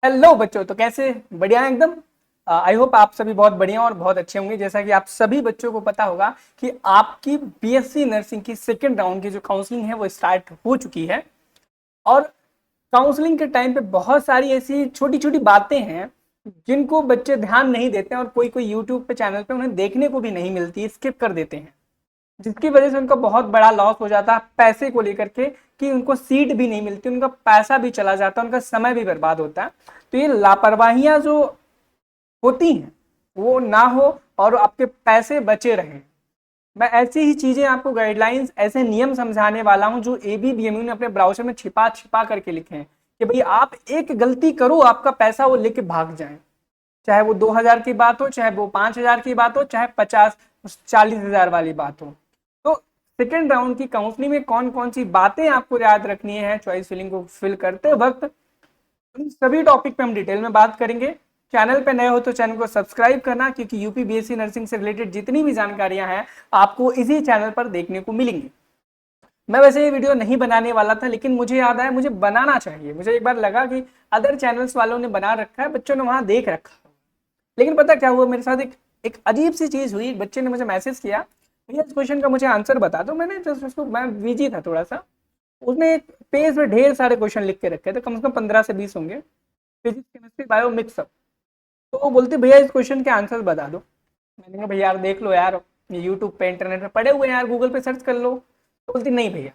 Hello बच्चों, तो कैसे? बढ़िया है एकदम। आई होप आप सभी बहुत बढ़िया और बहुत अच्छे होंगे। जैसा कि आप सभी बच्चों को पता होगा कि आपकी बीएससी नर्सिंग की सेकेंड राउंड की जो काउंसलिंग है वो स्टार्ट हो चुकी है। और काउंसलिंग के टाइम पे बहुत सारी ऐसी छोटी छोटी बातें हैं जिनको बच्चे ध्यान नहीं देते हैं, और कोई कोई यूट्यूब पे चैनल पे उन्हें देखने को भी नहीं मिलती, स्किप कर देते हैं, जिसकी वजह से उनका बहुत बड़ा लॉस हो जाता है पैसे को लेकर के, कि उनको सीट भी नहीं मिलती, उनका पैसा भी चला जाता है, उनका समय भी बर्बाद होता है। तो ये लापरवाहियां जो होती हैं वो ना हो और आपके पैसे बचे रहें। मैं ऐसी ही चीजें आपको गाइडलाइंस, ऐसे नियम समझाने वाला हूं जो एबीबीएमयू ने अपने ब्राउजर में छिपा छिपा करके लिखे हैं कि भाई आप एक गलती करो, आपका पैसा वो लेके भाग जाए। चाहे वो 2,000 की बात हो, चाहे वो 5,000 की बात हो, चाहे 50-40,000 वाली बात हो। तो सेकेंड राउंड की काउंसलिंग में कौन कौन सी बातें आपको याद रखनी है चॉइस फिलिंग को फिल करते वक्त, इन सभी टॉपिक पे हम डिटेल में बात करेंगे। चैनल पे नए हो तो चैनल को सब्सक्राइब करना, क्योंकि यूपी बीएससी नर्सिंग से रिलेटेड जितनी भी जानकारियां हैं आपको इसी चैनल पर देखने को मिलेंगी। मैं वैसे ये वीडियो नहीं बनाने वाला था, लेकिन मुझे याद आया मुझे बनाना चाहिए। मुझे एक बार लगा कि अदर चैनल्स वालों ने बना रखा है, बच्चों ने वहां देख रखा है। लेकिन पता क्या हुआ मेरे साथ, एक अजीब सी चीज हुई। बच्चे ने मुझे मैसेज किया, भैया इस क्वेश्चन का मुझे आंसर बता दो। मैंने जस्ट उसको, मैं बिजी था थोड़ा सा, उसने एक पेज में ढेर सारे क्वेश्चन लिख के रखे थे, कम से कम 15 से 20 होंगे, फिजिक्स केमिस्ट्री बायो मिक्सअप। तो वो बोलते भैया इस क्वेश्चन के आंसर बता दो। मैंने कहा भैया यार देख लो यार, यूट्यूब पे इंटरनेट पे पड़े हुए हैं यार, गूगल पे सर्च कर लो। तो बोलती नहीं भैया,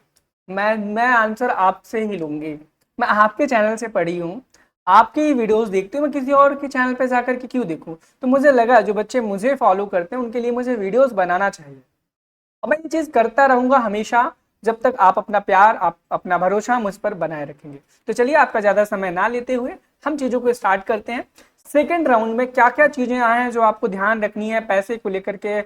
मैं आंसर आपसे ही लूंगी, मैं आपके चैनल से पढ़ी हूँ, आपके ही वीडियोस देखती हूँ, मैं किसी और के चैनल पे जाकर के क्यों देखूँ। तो मुझे लगा जो बच्चे मुझे फॉलो करते हैं उनके लिए मुझे वीडियोस बनाना चाहिए, और मैं ये चीज करता रहूंगा हमेशा, जब तक आप अपना प्यार, आप अपना भरोसा मुझ पर बनाए रखेंगे। तो चलिए आपका ज्यादा समय ना लेते हुए हम चीजों को स्टार्ट करते हैं। सेकेंड राउंड में क्या क्या चीजें आए हैं जो आपको ध्यान रखनी है, पैसे को लेकर के,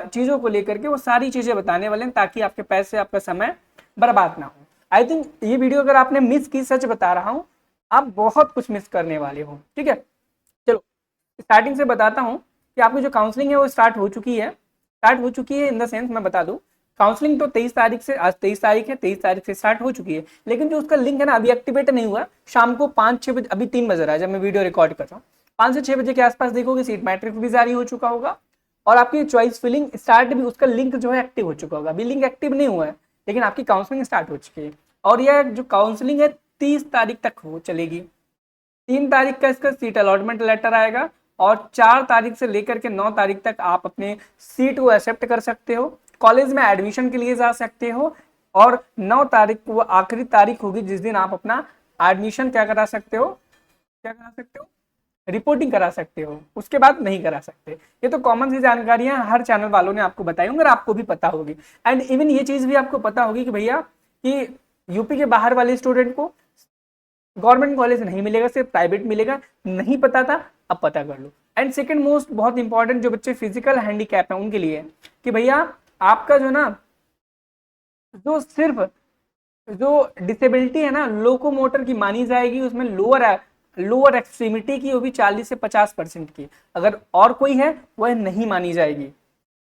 चीजों को लेकर के, वो सारी चीजें बताने वाले हैं, ताकि आपके पैसे, आपका समय बर्बाद ना हो। आई थिंक ये वीडियो अगर आपने मिस की, सच बता रहा हूं, आप बहुत कुछ मिस करने वाले हो। ठीक है, चलो स्टार्टिंग से बताता हूँ कि आपकी जो काउंसलिंग है वो स्टार्ट हो चुकी है। स्टार्ट हो चुकी है इन द सेंस, मैं बता दूं, काउंसलिंग तो 23 तारीख से, आज 23 तारीख है, 23 तारीख से स्टार्ट हो चुकी है। लेकिन जो उसका लिंक है ना, अभी एक्टिवेट नहीं हुआ। शाम को 5-6 बजे, अभी 3 बज रहा है जब मैं वीडियो रिकॉर्ड कर रहा हूँ, 5 से 6 बजे के आसपास देखोगे सीट मैट्रिक भी जारी हो चुका होगा, और आपकी चॉइस फिलिंग स्टार्ट भी, उसका लिंक जो है एक्टिव हो चुका होगा। अभी लिंक एक्टिव नहीं हुआ है, लेकिन आपकी काउंसलिंग स्टार्ट हो चुकी है। और यह जो काउंसलिंग है 30 तारीख तक हो चलेगी। 3 तारीख का इसका सीट अलॉटमेंट लेटर आएगा, और 4 तारीख से लेकर के 9 तारीख तक आप अपने सीट को एक्सेप्ट कर सकते हो, कॉलेज में एडमिशन के लिए जा सकते हो। और 9 तारीख को वो आखिरी तारीख होगी जिस दिन आप अपना एडमिशन क्या करा सकते हो, क्या करा सकते हो, रिपोर्टिंग करा सकते हो। उसके बाद नहीं करा सकते। ये तो कॉमन सी जानकारियां हर चैनल वालों ने आपको बताई होंगी और आपको भी पता होगी। एंड इवन ये चीज भी आपको पता होगी कि भैया कि यूपी के बाहर वाले स्टूडेंट को गवर्नमेंट कॉलेज नहीं मिलेगा, सिर्फ प्राइवेट मिलेगा। नहीं पता था, अब पता कर लो। एंड सेकंड मोस्ट बहुत इंपॉर्टेंट, जो बच्चे फिजिकल हैंडीकैप है उनके लिए, कि भैया आपका जो ना, जो सिर्फ जो डिसेबिलिटी है ना लोकोमोटर की मानी जाएगी, उसमें लोअर लोअर एक्सट्रीमिटी की, वो भी 40 से 50% की। अगर और कोई है वह नहीं मानी जाएगी।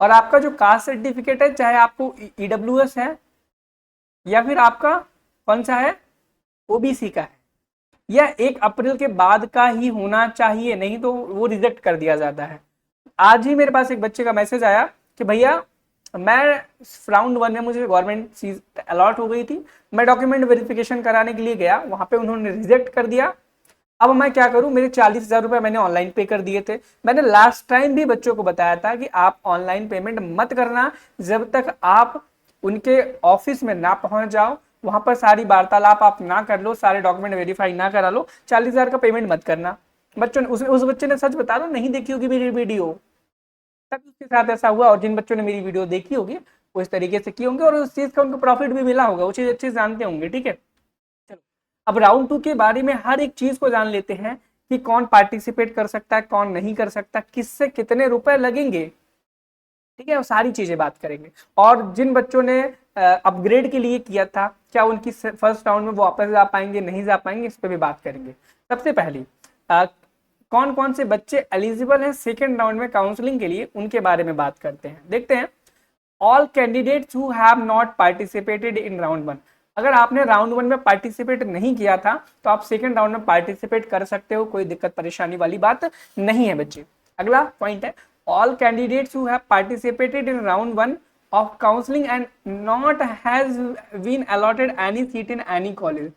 और आपका जो कास्ट सर्टिफिकेट है, चाहे आपको ईडब्ल्यूएस है या फिर आपका कौन सा है, ओबीसी का है, यह 1 अप्रैल के बाद का ही होना चाहिए, नहीं तो वो रिजेक्ट कर दिया जाता है। आज ही मेरे पास एक बच्चे का मैसेज आया कि भैया मैं राउंड 1 में मुझे गवर्नमेंट सीट अलॉट हो गई थी, मैं डॉक्यूमेंट वेरिफिकेशन कराने के लिए गया, वहां पे उन्होंने रिजेक्ट कर दिया। अब मैं क्या करूं, मेरे 40,000 रुपए मैंने ऑनलाइन पे कर दिए थे। मैंने लास्ट टाइम भी बच्चों को बताया था कि आप ऑनलाइन पेमेंट मत करना जब तक आप उनके ऑफिस में ना पहुंच जाओ, वहां पर सारी वार्तालाप आप ना कर लो, सारे डॉक्यूमेंट वेरीफाई ना करा लो, 40,000 का पेमेंट मत करना। बच्चों ने, उस बच्चे ने, सच बता दो, नहीं देखी होगी मेरी वीडियो, तब उसके साथ ऐसा हुआ। और जिन बच्चों ने मेरी वीडियो देखी होगी वो इस तरीके से किए होंगे, और उस चीज का उनको प्रॉफिट भी मिला होगा, वो चीज अच्छे से जानते होंगे। ठीक है, चलो अब राउंड 2 के बारे में हर एक चीज को जान लेते हैं, कि कौन पार्टिसिपेट कर सकता है, कौन नहीं कर सकता, किससे कितने रुपए लगेंगे। ठीक है, वो सारी चीजें बात करेंगे। और जिन बच्चों ने अपग्रेड के लिए किया था, क्या उनकी फर्स्ट राउंड में वो वापस जा पाएंगे, नहीं जा पाएंगे, इस पर भी बात करेंगे। सबसे पहली कौन कौन से बच्चे एलिजिबल हैं सेकेंड राउंड में काउंसलिंग के लिए, उनके बारे में बात करते हैं। देखते हैं, all candidates who have not participated in round 1। अगर आपने राउंड 1 में पार्टिसिपेट नहीं किया था तो आप सेकंड राउंड में पार्टिसिपेट कर सकते हो, कोई दिक्कत परेशानी वाली बात नहीं है बच्चे। अगला पॉइंट है, all candidates who have participated in round 1 of counselling and not has been allotted any seat in any college.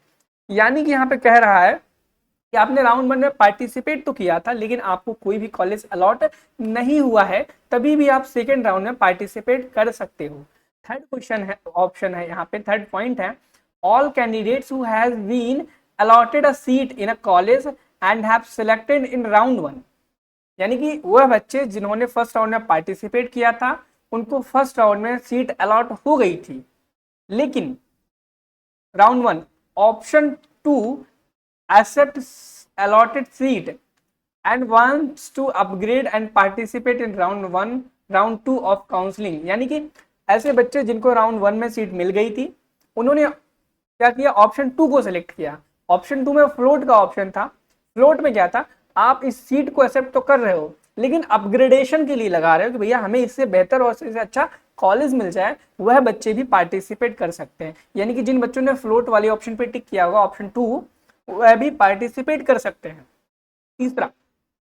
यानी कि यहाँ पे कह रहा है कि आपने राउंड 1 में पार्टिसिपेट तो किया था लेकिन आपको कोई भी कॉलेज अलॉट नहीं हुआ है, तभी भी आप सेकेंड राउंड में पार्टिसिपेट कर सकते हो। थर्ड क्वेश्चन है, ऑप्शन है यहाँ पे, थर्ड पॉइंट है, all candidates who has been allotted a seat in a college and have selected in round 1। यानी कि वह बच्चे जिन्होंने फर्स्ट राउंड में पार्टिसिपेट किया था उनको फर्स्ट राउंड में सीट अलॉट हो गई थी, लेकिन round 1 option 2 accept allotted seat and wants to upgrade and participate in round 2 of counseling। यानी कि ऐसे बच्चे जिनको राउंड 1 में सीट मिल गई थी उन्होंने क्या किया, ऑप्शन 2 को सिलेक्ट किया। ऑप्शन 2 में फ्लोट का ऑप्शन था। फ्लोट में क्या था, आप इस सीट को एक्सेप्ट तो कर रहे हो लेकिन अपग्रेडेशन के लिए लगा रहे हो कि भैया हमें इससे बेहतर और इससे अच्छा कॉलेज मिल जाए, वह बच्चे भी पार्टिसिपेट कर सकते हैं। यानी कि जिन बच्चों ने फ्लोट वाले ऑप्शन पे टिक किया होगा ऑप्शन 2, वह भी पार्टिसिपेट कर सकते हैं। तीसरा,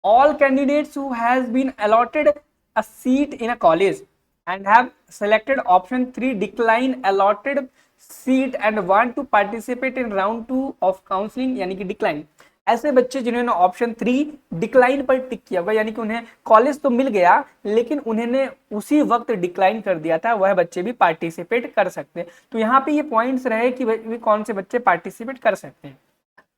all candidates who has been allotted a seat in a college and have selected option 3 decline allotted seat and want to participate in round 2 of counselling. यानी कि डिक्लाइन, ऐसे बच्चे जिन्होंने ऑप्शन 3 डिक्लाइन पर टिक किया होगा, यानी कि उन्हें कॉलेज तो मिल गया लेकिन उन्होंने उसी वक्त डिक्लाइन कर दिया था, वह बच्चे भी पार्टिसिपेट कर सकते हैं। तो यहाँ पे ये पॉइंट्स रहे कि कौन से बच्चे पार्टिसिपेट कर सकते हैं।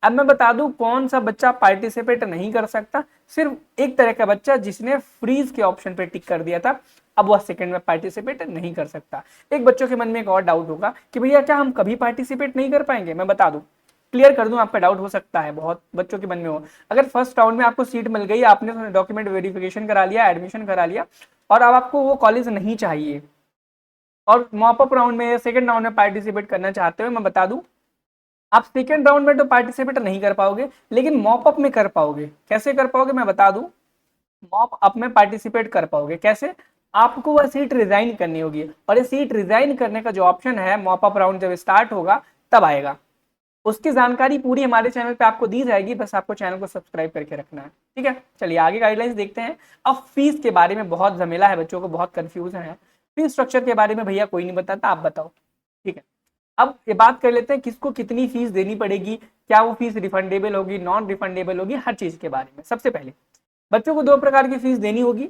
अब मैं बता दूं कौन सा बच्चा पार्टिसिपेट नहीं कर सकता। सिर्फ एक तरह का बच्चा जिसने फ्रीज के ऑप्शन पे टिक कर दिया था, अब वह सेकंड में पार्टिसिपेट नहीं कर सकता। एक बच्चों के मन में एक और डाउट होगा कि भैया क्या हम कभी पार्टिसिपेट नहीं कर पाएंगे। मैं बता दूं, क्लियर कर दूं, आपका डाउट हो सकता है बहुत बच्चों के मन में हो। अगर फर्स्ट राउंड में आपको सीट मिल गई, आपने डॉक्यूमेंट वेरिफिकेशन करा लिया, एडमिशन करा लिया और अब आपको वो कॉलेज नहीं चाहिए और मॉपअप राउंड में, सेकंड राउंड में पार्टिसिपेट करना चाहते हो, मैं बता दूं आप सेकेंड राउंड में तो पार्टिसिपेट नहीं कर पाओगे लेकिन मॉप अप में कर पाओगे। कैसे कर पाओगे मैं बता दूं, मॉप अप में पार्टिसिपेट कर पाओगे। कैसे, आपको वह सीट रिजाइन करनी होगी और ये सीट रिजाइन करने का जो ऑप्शन है मॉप अप राउंड जब स्टार्ट होगा तब आएगा। उसकी जानकारी पूरी हमारे चैनल पे आपको दी जाएगी, बस आपको चैनल को सब्सक्राइब करके रखना है। ठीक है, चलिए आगे गाइडलाइंस देखते हैं। अब फीस के बारे में बहुत झमेला है, बच्चों को बहुत कंफ्यूजन है। फीस स्ट्रक्चर के बारे में भैया कोई नहीं बताता, आप बताओ। ठीक है, अब ये बात कर लेते हैं किसको कितनी फीस देनी पड़ेगी, क्या वो फीस रिफंडेबल होगी, नॉन रिफंडेबल होगी, हर चीज के बारे में। सबसे पहले बच्चों को 2 प्रकार की फीस देनी होगी,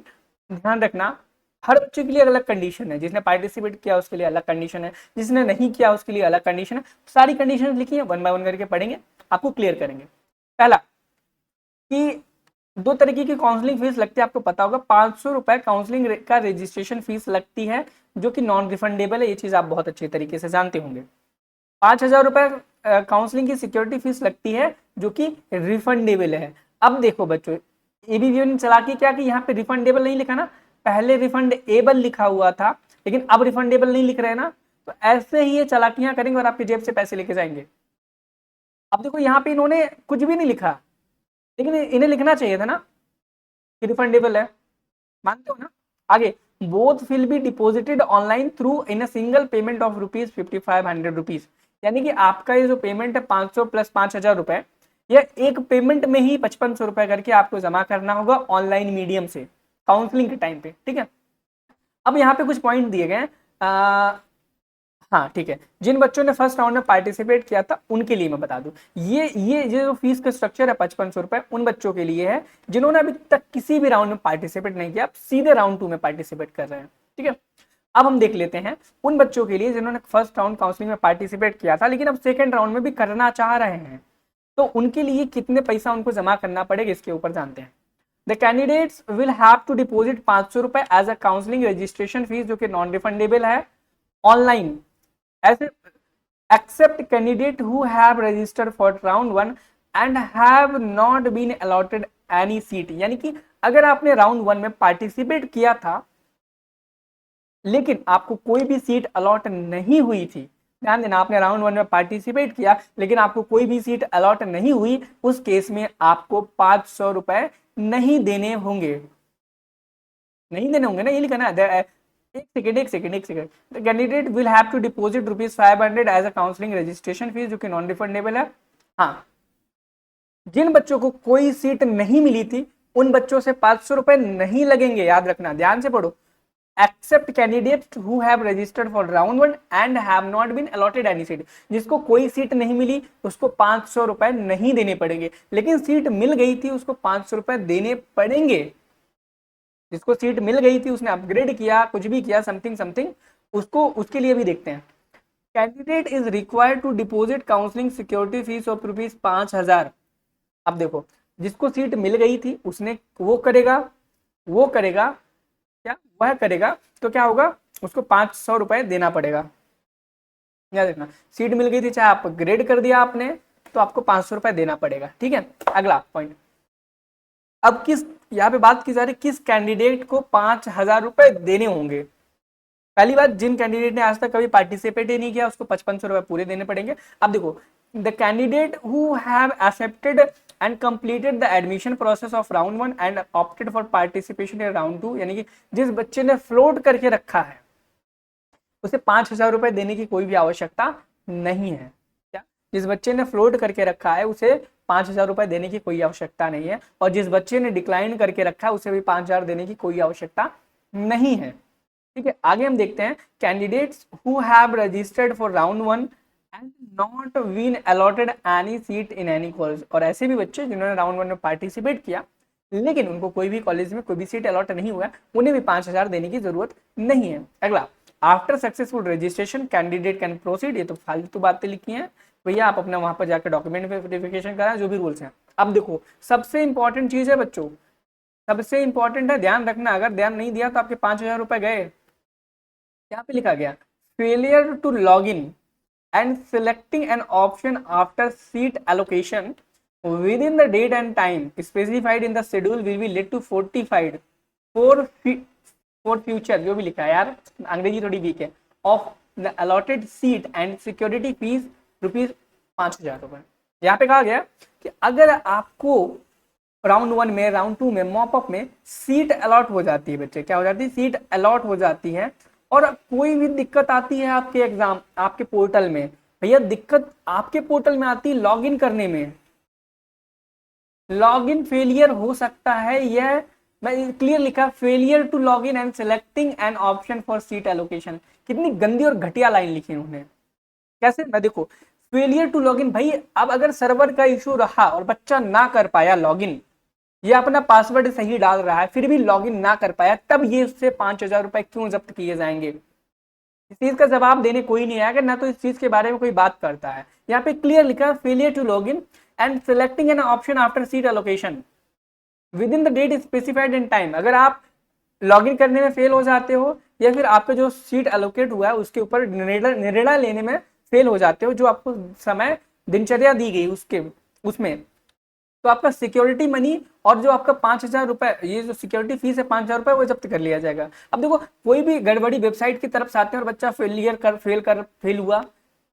ध्यान रखना। हर बच्चे के लिए अलग कंडीशन है, जिसने पार्टिसिपेट किया उसके लिए अलग कंडीशन है, जिसने नहीं किया उसके लिए अलग कंडीशन है। सारी कंडीशन लिखी है, 1 बाय 1 करके पढ़ेंगे, आपको क्लियर करेंगे। पहला कि 2 तरीके की काउंसलिंग फीस लगती है, आपको पता होगा। 500 रुपए काउंसलिंग का रजिस्ट्रेशन फीस लगती है जो कि नॉन रिफंडेबल है, ये चीज आप बहुत अच्छे तरीके से जानते होंगे। 5,000 रुपए काउंसलिंग की सिक्योरिटी फीस लगती है जो कि रिफंडेबल है। अब देखो बच्चों, एबीवीपी चालाकी क्या कि यहाँ पे रिफंडेबल नहीं लिखा ना, पहले रिफंडेबल लिखा हुआ था लेकिन अब रिफंडेबल नहीं लिख रहे ना, तो ऐसे ही ये चालाकियां करेंगे और आपकी जेब से पैसे लेके जाएंगे। अब देखो यहाँ पे इन्होंने कुछ भी नहीं लिखा लेकिन इन्हें लिखना चाहिए था ना कि रिफंडेबल है, मानते हो ना। आगे, both will be deposited online through in a single payment of ₹5,500। यानी कि आपका ये जो पेमेंट है 500 प्लस 5,000 रुपए, यह एक पेमेंट में ही 5,500 रुपए करके आपको जमा करना होगा ऑनलाइन मीडियम से काउंसलिंग के टाइम पे। ठीक है, अब यहाँ पे कुछ पॉइंट दिए गए। हाँ ठीक है, जिन बच्चों ने फर्स्ट राउंड में पार्टिसिपेट किया था उनके लिए मैं बता दूं, ये जो फीस का स्ट्रक्चर है 5,500 रुपए उन बच्चों के लिए है जिन्होंने अभी तक किसी भी राउंड में पार्टिसिपेट नहीं किया, सीधे राउंड 2 में पार्टिसिपेट कर रहे हैं। ठीक है, अब हम देख लेते हैं उन बच्चों के लिए जिन्होंने फर्स्ट राउंड काउंसलिंग में पार्टिसिपेट किया था लेकिन अब सेकेंड राउंड में भी करना चाह रहे हैं, तो उनके लिए कितने पैसा उनको जमा करना पड़ेगा इसके ऊपर जानते हैं। The candidates will have to deposit 500 रुपए as a counselling registration fee जो कि नॉन रिफंडेबल है ऑनलाइन, ऐसे except candidate who have registered for round 1 and have not been allotted any seat। यानी कि अगर आपने राउंड 1 में पार्टिसिपेट किया था लेकिन आपको कोई भी सीट अलॉट नहीं हुई थी, ध्यान देना, आपने राउंड 1 में पार्टिसिपेट किया लेकिन आपको कोई भी सीट अलॉट नहीं हुई, उस केस में आपको 500 रुपए नहीं देने होंगे। नहीं देने होंगे ना, ये लिखा ना, एक second. The candidate will have to deposit ₹500 as a counselling registration fee, जो कि नॉन रिफंडेबल है। हाँ, जिन बच्चों को कोई सीट नहीं मिली थी उन बच्चों से 500 रुपए नहीं लगेंगे, याद रखना, ध्यान से पढ़ो। Except candidates who have registered for round 1 and have not been allotted any seat. जिसको कोई सीट नहीं मिली उसको 500 रुपए नहीं देने पड़ेंगे, लेकिन सीट मिल गई थी उसको 500 रुपए देने पड़ेंगे। जिसको सीट मिल गई थी, उसने अपग्रेड किया, कुछ भी किया, समथिंग समथिंग, उसको उसके लिए भी देखते हैं। Candidate is required to deposit counselling security fee of ₹5,000। अब देखो, जिसको सीट मिल गई थी उसने वो करेगा क्या, वह करेगा, तो क्या होगा, उसको 500 रुपए देना पड़ेगा। याद रखना, सीट मिल गई थी, चाहे आप ग्रेड कर दिया आपने, तो आपको 500 रुपए देना पड़ेगा। ठीक है, अगला पॉइंट। अब किस, यहाँ पे बात की जा रही किस कैंडिडेट को 5,000 रुपए देने होंगे। पहली बात, जिन कैंडिडेट ने आज तक कभी पार्टिसिपेट ही नहीं किया उसको 5500 रुपए पूरे देने पड़ेंगे। अब देखो, the candidate who have accepted and completed the admission process of round 1 and opted for participation in round 2, यानी कि जिस बच्चे ने फ्लोट करके रखा है उसे 5,000 रुपए देने की कोई भी आवश्यकता नहीं है। क्या, जिस बच्चे ने फ्लोट करके रखा है उसे 5,000 रुपए देने की कोई आवश्यकता नहीं है, और जिस बच्चे ने डिक्लाइन करके रखा है उसे भी 5,000 देने की कोई आवश्यकता नहीं है। ठीक है, आगे हम देखते हैं, candidates who have registered for round 1 and not been allotted any seat in any college. और ऐसे भी बच्चे जिन्होंने राउंड 1 में पार्टिसिपेट किया लेकिन उनको कोई भी कॉलेज में कोई भी सीट अलॉट नहीं हुआ, उन्हें भी 5,000 देने की जरूरत नहीं है। अगला, after successful registration candidate can proceed. ये तो फालतू बातें लिखी हैं भैया, आप अपना वहां पर जाकर डॉक्यूमेंट वेरिफिकेशन कराएं, जो भी रूल्स हैं। अब देखो, सबसे इंपॉर्टेंट चीज है बच्चों, सबसे इंपॉर्टेंट है, ध्यान रखना। अगर ध्यान नहीं दिया तो आपके 5,000 रुपए गए। यहाँ पे लिखा गया, failure to log in and selecting an option after seat allocation within the date and time specified in the schedule will be led to 45 for future, जो भी लिखा है यार, अंग्रेजी थोड़ी वीक है, of the allotted seat and security fees ₹5,000 रुपए। यहाँ पे कहा गया कि अगर आपको राउंड 1 में, राउंड 2 में, मॉपअप में सीट अलॉट हो जाती है, बच्चे क्या हो जाती है, सीट अलॉट हो जाती है, और कोई भी दिक्कत आती है आपके एग्जाम, आपके पोर्टल में, भैया दिक्कत आपके पोर्टल में आती है लॉग इन करने में, लॉग इन फेलियर हो सकता है, यह मैं क्लियर लिखा, failure to log in and selecting an option for seat allocation. कितनी गंदी और घटिया लाइन लिखी उन्होंने। कैसे, मैं देखो, फेलियर टू लॉग इन, भाई अब अगर सर्वर का इशू रहा और बच्चा ना कर पाया लॉग इन, ये अपना पासवर्ड सही डाल रहा है फिर भी लॉग इन ना कर पाया, तब ये उससे 5,000 रुपए क्यों जब्त किए जाएंगे। इस चीज का जवाब देने कोई नहीं आएगा, ना तो इस चीज के बारे में कोई बात करता है। यहाँ पे क्लियर लिखा, failure to log in and selecting an option after seat allocation within the date specified in time. अगर आप लॉग इन करने में फेल हो जाते हो या फिर आपका जो सीट एलोकेट हुआ है उसके ऊपर निर्णय लेने में फेल हो जाते हो, जो आपको समय दिनचर्या दी गई उसके उसमें, तो आपका सिक्योरिटी मनी और जो आपका 5,000 रुपए, ये जो सिक्योरिटी फीस है 5,000 रुपए, वो जब्त कर लिया जाएगा। अब देखो, कोई भी गड़बड़ी वेबसाइट की तरफ से आते हैं और बच्चा फेल हुआ,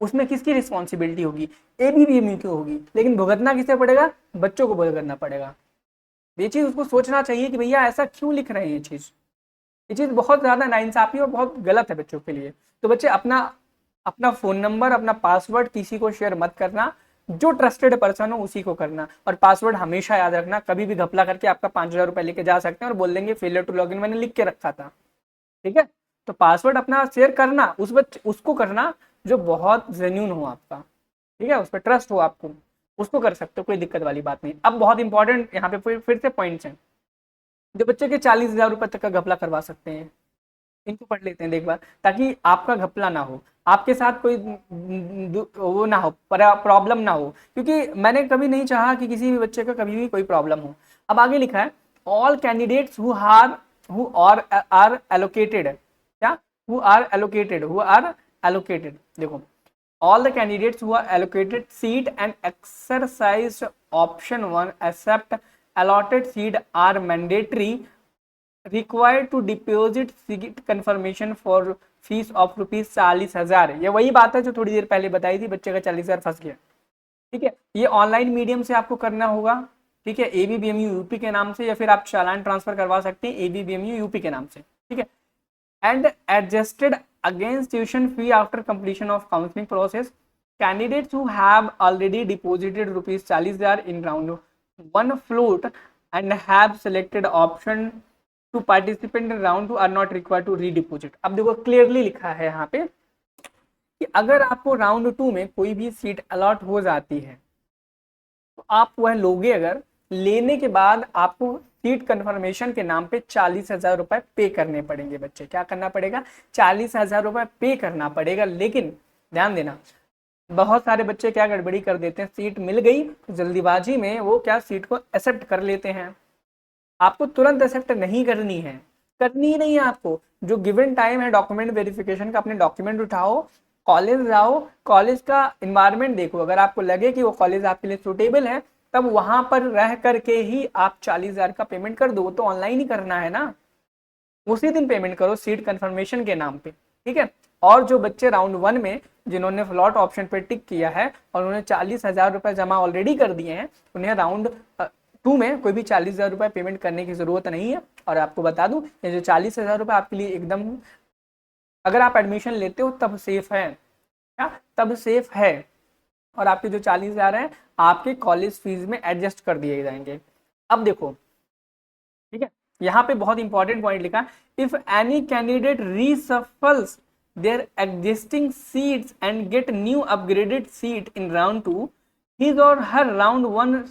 उसमें किसकी रिस्पॉन्सिबिलिटी होगी, एबीवीएमयू की होगी, लेकिन भुगतना किसे पड़ेगा, बच्चों को भुगतना पड़ेगा। ये चीज उसको सोचना चाहिए कि भैया ऐसा क्यों लिख रहे हैं, ये चीज बहुत ज्यादा नाइंसाफी और बहुत गलत है बच्चों के लिए। तो बच्चे अपना फोन नंबर, अपना पासवर्ड किसी को शेयर मत करना, जो ट्रस्टेड पर्सन हो उसी को करना, और पासवर्ड हमेशा याद रखना। कभी भी घपला करके आपका 5,000 रुपए लेके जा सकते हैं और बोल देंगे फेलियर टू लॉगिन मैंने लिख के रखा था। ठीक है, तो पासवर्ड अपना शेयर करना उसको करना जो बहुत जेन्यून हो आपका, ठीक है, उस पर ट्रस्ट हो आपको, उसको कर सकते हो, कोई दिक्कत वाली बात नहीं। अब बहुत इंपॉर्टेंट यहाँ पे फिर से पॉइंट्स हैं जो बच्चे के 40,000 रुपए तक का घपला करवा सकते हैं। इनको पढ़ लेते हैं एक बार, ताकि आपका घपला ना हो, आपके साथ कोई वो ना हो, प्रॉब्लम ना हो, क्योंकि मैंने कभी नहीं चाहा कि किसी भी बच्चे का कभी भी कोई प्रॉब्लम हो। अब आगे लिखा है, all candidates who are allocated, क्या, हु आर एलोकेटेड, देखो, all the candidates who are allocated seat and exercised option 1 except allotted seat are mandatory required to deposit seat confirmation for fees of ₹40,000। ये वही बात है जो थोड़ी देर पहले बताई थी, बच्चे का 40,000 फंस गया। ठीक है, ये ऑनलाइन मीडियम से आपको करना होगा। ठीक है, एबीबीएमयू यूपी के नाम से, या फिर आप चालान ट्रांसफर करवा सकते हैं एबीबीएमयू यूपी के नाम से। ठीक है, and adjusted against tuition fee after completion of counseling process. Candidates who have already deposited rupees 40,000 in round 1 float and have selected option to participate in round 2 are not required to redeposit. अब देखो clearly लिखा है यहाँ पे कि अगर आपको round 2 में कोई भी सीट अलॉट हो जाती है तो आप वह लोगे, अगर लेने के बाद आपको सीट कंफर्मेशन के नाम पे 40,000 रुपए पे करने पड़ेंगे बच्चे। क्या करना पड़ेगा? 40,000 रुपए पे करना पड़ेगा। लेकिन ध्यान देना, बहुत सारे बच्चे क्या गड़बड़ी कर देते हैं, सीट मिल गई तो जल्दीबाजी में वो क्या सीट को एक्सेप्ट कर लेते हैं। आपको तुरंत एक्सेप्ट नहीं करनी है, करनी ही नहीं है आपको। जो गिवन टाइम है डॉक्यूमेंट वेरिफिकेशन का, अपने डॉक्यूमेंट उठाओ, कॉलेज जाओ, कॉलेज का इन्वायरमेंट देखो, अगर आपको लगे कि वो कॉलेज आपके लिए सुटेबल है तब वहां पर रह करके ही आप 40,000 का पेमेंट कर दो। तो ऑनलाइन ही करना है ना, उसी दिन पेमेंट करो सीट कंफर्मेशन के नाम पे, ठीक है। और जो बच्चे राउंड 1 में जिन्होंने फ्लॉट ऑप्शन पे टिक किया है और उन्होंने 40,000 रुपए जमा ऑलरेडी कर दिए हैं, उन्हें राउंड 2 में कोई भी 40,000 रुपए पेमेंट करने की जरूरत नहीं है। और आपको बता दूं, ये जो 40,000 रुपए आपके लिए एकदम, अगर आप एडमिशन लेते हो तब सेफ है, क्या तब सेफ है। और आपके जो 40,000 है आपके कॉलेज फीस में एडजस्ट कर दिए जाएंगे। अब देखो, ठीक है, यहाँ पे बहुत इंपॉर्टेंट पॉइंट लिखा, if any candidate reshuffles their existing seats and get new upgraded seat in round 2, his or her round 1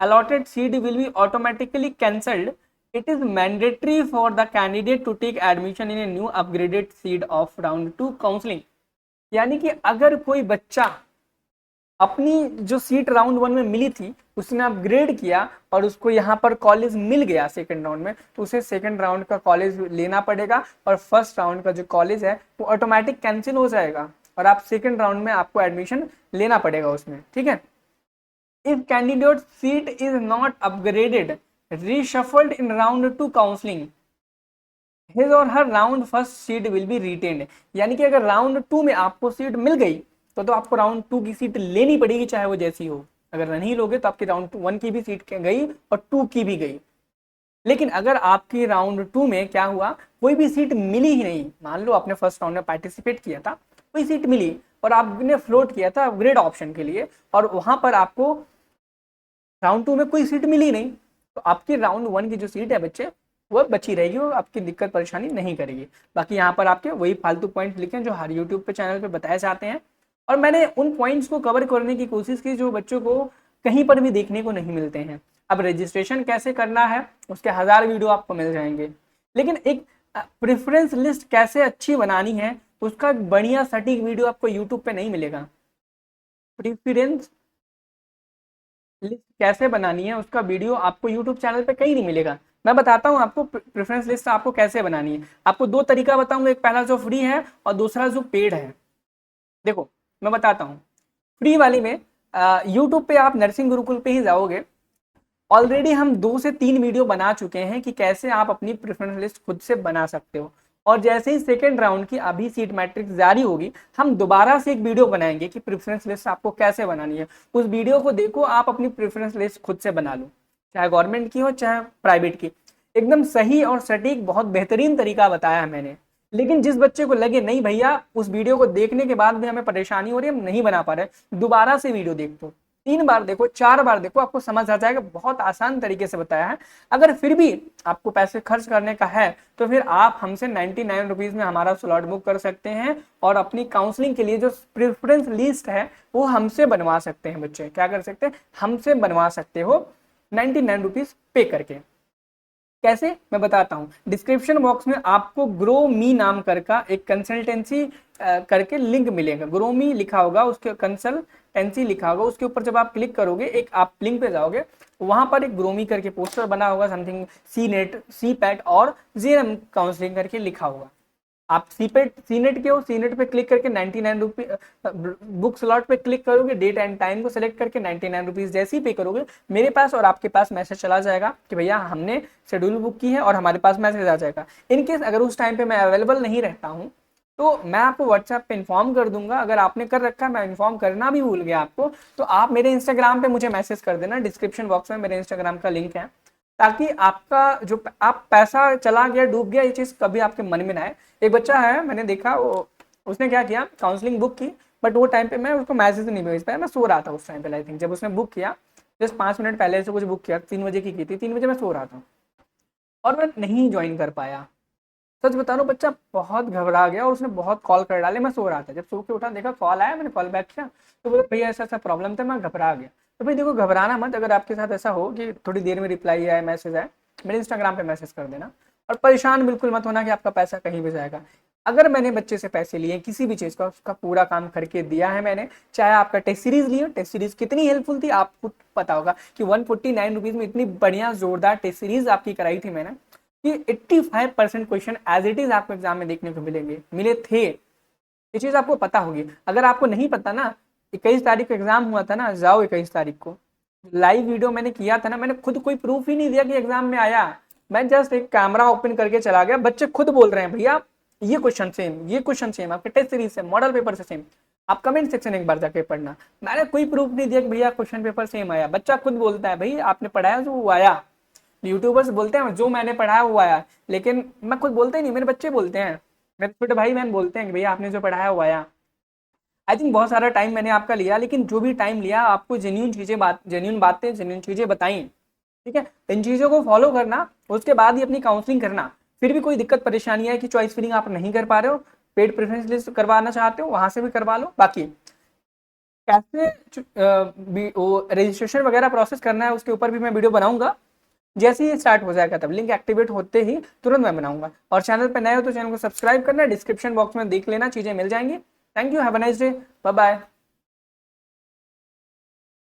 allotted seat will be automatically cancelled. It is mandatory for the candidate to take admission in a new upgraded seat of round 2 counseling. यानी कि अगर कोई बच्चा अपनी जो seat round 1 में मिली थी उसने अपग्रेड किया और उसको यहाँ पर कॉलेज मिल गया सेकंड राउंड में, तो उसे सेकंड राउंड का कॉलेज लेना पड़ेगा और फर्स्ट राउंड का जो कॉलेज है वो ऑटोमेटिक कैंसिल हो जाएगा और आप सेकंड राउंड में आपको एडमिशन लेना पड़ेगा उसमें, ठीक है। If candidate seat is not upgraded, reshuffled in round 2 counseling, his or her round first seat will be retained. यानी कि अगर राउंड 2 में आपको सीट मिल गई तो आपको राउंड 2 की सीट लेनी पड़ेगी चाहे वो जैसी हो। अगर नहीं लोगे तो आपकी राउंड 1 की भी सीट गई और 2 की भी गई। लेकिन अगर आपकी राउंड 2 में क्या हुआ, कोई भी सीट मिली ही नहीं, मान लो आपने फर्स्ट राउंड में पार्टिसिपेट किया था, कोई सीट मिली और आपने फ्लोट किया था अपग्रेड ऑप्शन के लिए और वहां पर आपको राउंड 2 में कोई सीट मिली नहीं, तो आपकी राउंड 1 की जो सीट है बच्चे वो बची रहेगी, वो आपकी दिक्कत परेशानी नहीं करेगी। बाकी यहाँ पर आपके वही फालतू पॉइंट लिखे हैं जो हर यूट्यूब पे चैनल पे बताए जाते हैं और मैंने उन पॉइंट्स को कवर करने की कोशिश की जो बच्चों को कहीं पर भी देखने को नहीं मिलते हैं। अब रजिस्ट्रेशन कैसे करना है उसके 1000 वीडियो आपको मिल जाएंगे, लेकिन एक प्रेफरेंस लिस्ट कैसे अच्छी बनानी है उसका बढ़िया सटीक वीडियो आपको यूट्यूब पे नहीं मिलेगा। प्रेफरेंस लिस्ट कैसे बनानी है उसका वीडियो आपको यूट्यूब चैनल पे कहीं नहीं मिलेगा। मैं बताता हूँ आपको प्रेफरेंस लिस्ट आपको कैसे बनानी है। आपको दो तरीका बताऊंगा, एक पहला जो फ्री है और दूसरा जो पेड है। देखो मैं बताता हूँ, फ्री वाली में यूट्यूब पे आप नर्सिंग गुरुकुल पे ही जाओगे, ऑलरेडी हम 2 से 3 वीडियो बना चुके हैं कि कैसे आप अपनी प्रेफरेंस लिस्ट खुद से बना सकते हो। और जैसे ही सेकेंड राउंड की अभी सीट मैट्रिक्स जारी होगी हम दोबारा से एक वीडियो बनाएंगे कि प्रेफरेंस लिस्ट आपको कैसे बनानी है। उस वीडियो को देखो, आप अपनी प्रेफरेंस लिस्ट खुद से बना लो, चाहे गवर्नमेंट की हो चाहे प्राइवेट की। एकदम सही और सटीक बहुत बेहतरीन तरीका बताया है मैंने। लेकिन जिस बच्चे को लगे नहीं भैया उस वीडियो को देखने के बाद भी हमें परेशानी हो रही है, हम नहीं बना पा रहे, दोबारा से वीडियो देख दो, 3 बार देखो, 4 बार देखो, आपको समझ आ जाएगा। बहुत आसान तरीके से बताया है। अगर फिर भी आपको पैसे खर्च करने का है तो फिर आप हमसे 99 रुपीज में हमारा स्लॉट बुक कर सकते हैं और अपनी काउंसलिंग के लिए जो प्रेफरेंस लिस्ट है वो हमसे बनवा सकते हैं। बच्चे क्या कर सकते हैं, हमसे बनवा सकते हो 99 रुपीज पे करके। कैसे मैं बताता हूं, डिस्क्रिप्शन बॉक्स में आपको ग्रो मी नाम का एक कंसल्टेंसी करके लिंक मिलेगा। ग्रो मी लिखा होगा, उसके कंसल्टेंसी लिखा होगा, उसके ऊपर जब आप क्लिक करोगे एक आप लिंक पे जाओगे, वहां पर एक ग्रोमी करके पोस्टर बना होगा, समथिंग सी नेट, सी पैट और जेएम काउंसलिंग करके लिखा होगा। आप सी नेट के हो, सी नेट पे क्लिक करके 99 रुपीज बुक स्लॉट पे क्लिक करोगे, डेट एंड टाइम को सिलेक्ट करके 99 रुपीज जैसे ही पे करोगे मेरे पास और आपके पास मैसेज चला जाएगा कि भैया हमने शेड्यूल बुक की है और हमारे पास मैसेज आ जाएगा। इनकेस अगर उस टाइम पे मैं अवेलेबल नहीं रहता हूँ तो मैं आपको व्हाट्सएप पे इन्फॉर्म कर दूंगा। अगर आपने कर रखा है, मैं इन्फॉर्म करना भी भूल गया आपको, तो आप मेरे इंस्टाग्राम पे मुझे मैसेज कर देना। डिस्क्रिप्शन बॉक्स में मेरे इंस्टाग्राम का लिंक है, ताकि आपका जो आप पैसा चला गया, डूब गया, ये चीज कभी आपके मन में ना आए। एक बच्चा है, मैंने देखा, वो उसने क्या किया, काउंसलिंग बुक की, बट वो टाइम पे मैं उसको मैसेज नहीं भेज पाया, मैं सो रहा था उस टाइम पे। आई थिंक जब उसने बुक किया, जस्ट 5 मिनट पहले से कुछ बुक किया, 3 बजे की थी, 3 बजे मैं सो रहा था और मैं नहीं ज्वाइन कर पाया। सच बता रहा हूँ, बच्चा बहुत घबरा गया और उसने बहुत कॉल कर डाले। मैं सो रहा था, जब सो के उठा, देखा कॉल आया, मैंने कॉल बैक किया, तो बोला भैया ऐसा ऐसा प्रॉब्लम था, मैं घबरा गया। तो भाई देखो, घबराना मत। अगर आपके साथ ऐसा हो कि थोड़ी देर में रिप्लाई आए, मैसेज आए, मेरे इंस्टाग्राम पे मैसेज कर देना। और परेशान बिल्कुल मत होना कि आपका पैसा कहीं भी जाएगा। अगर मैंने बच्चे से पैसे लिए किसी भी चीज़ का, उसका पूरा काम करके दिया है मैंने। चाहे आपका टेस्ट सीरीज लियो, टेस्ट सीरीज कितनी हेल्पफुल थी आपको पता होगा कि 149 रुपीज़ में इतनी बढ़िया जोरदार टेस्ट सीरीज आपकी कराई थी मैंने कि 85% क्वेश्चन एज इट इज आपको एग्जाम में देखने को मिले थे। ये चीज आपको पता होगी। अगर आपको नहीं पता ना, 21 तारीख को एग्जाम हुआ था ना, जाओ 21 तारीख को लाइव वीडियो मैंने किया था ना, मैंने खुद कोई प्रूफ ही नहीं दिया कि एग्जाम में आया। मैं जस्ट एक कैमरा ओपन करके चला गया, बच्चे खुद बोल रहे हैं भैया ये क्वेश्चन सेम, ये क्वेश्चन सेम, आपके टेस्ट सीरीज से, मॉडल पेपर से सेम। आप कमेंट सेक्शन एक बार जाके पढ़ना। मैंने कोई प्रूफ नहीं दिया कि भैया क्वेश्चन पेपर सेम आया, बच्चा खुद बोलता है भाई आपने पढ़ाया जो वो आया। यूट्यूबर्स बोलते हैं जो मैंने पढ़ाया वो आया, लेकिन मैं खुद बोलते ही नहीं, मेरे बच्चे बोलते हैं, मेरे छोटे भाई बहन बोलते हैं कि भैया आपने जो पढ़ाया वो आया। आई थिंक बहुत सारा टाइम मैंने आपका लिया, लेकिन जो भी टाइम लिया आपको जेन्यून बातें, जेन्यून चीजें बताई। ठीक है, इन चीजों को फॉलो करना, उसके बाद ही अपनी काउंसलिंग करना। फिर भी कोई दिक्कत परेशानी है कि चॉइस फिलिंग आप नहीं कर पा रहे हो, पेड प्रेफरेंस लिस्ट करवाना चाहते हो, वहां से भी करवा लो। बाकी कैसे वो रजिस्ट्रेशन वगैरह प्रोसेस करना है उसके ऊपर भी मैं वीडियो बनाऊंगा। जैसे ही स्टार्ट हो जाएगा तब लिंक एक्टिवेट होते ही तुरंत मैं बनाऊंगा। और चैनल पर नए हो तो चैनल को सब्सक्राइब करना, डिस्क्रिप्शन बॉक्स में देख लेना, चीजें मिल जाएंगी। Thank you, have a nice day, bye bye.